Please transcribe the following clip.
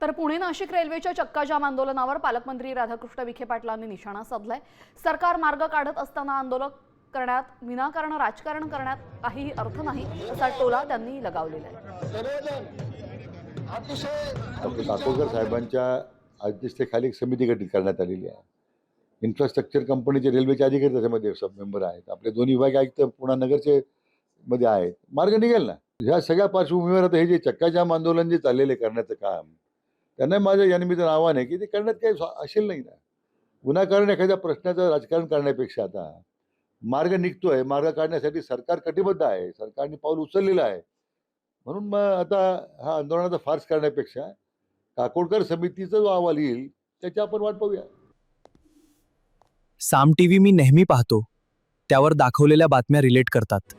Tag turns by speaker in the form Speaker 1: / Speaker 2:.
Speaker 1: तर पुणे नाशिक रेल्वेच्या चक्काजाम आंदोलनावर पालकमंत्री राधाकृष्ण विखे पाटलांनी निशाणा साधलाय। सरकार मार्ग काढत असताना आंदोलन करण्यात विनाकारण राजकारण करण्यात काहीही अर्थ नाही असा टोला त्यांनी लगावलेला आहे।
Speaker 2: डॉक्टर काकोडकर साहेबांच्या अध्यक्षतेखाली एक समिती गठीत करण्यात आलेली आहे। इन्फ्रास्ट्रक्चर कंपनीचे रेल्वेचे अधिकारी त्याच्यामध्ये सब मेंबर आहेत। आपले दोन्ही विभाग आयुक्त पुणे नगरचे मध्ये आहेत। मार्ग निघेल ना। ह्या सगळ्या पार्श्वभूमीवर आता हे जे चक्काजाम आंदोलन जे चाललेले करण्याचं काम, त्यांना माझं या निमित्तानं आव्हान आहे की ते करण्यात काही असेल नाही ना। विनाकारण एखाद्या प्रश्नाचं राजकारण करण्यापेक्षा आता मार्ग निघतोय, मार्ग काढण्यासाठी सरकार कटिबद्ध आहे, सरकारने पाऊल उचललेलं आहे। म्हणून मग आता हा आंदोलनाचा फार्स करण्यापेक्षा काकोडकर समितीचा जो अहवाल येईल त्याची आपण वाट पाहूया।
Speaker 3: साम टीव्ही मी नेहमी पाहतो, त्यावर दाखवलेल्या बातम्या रिलेट करतात।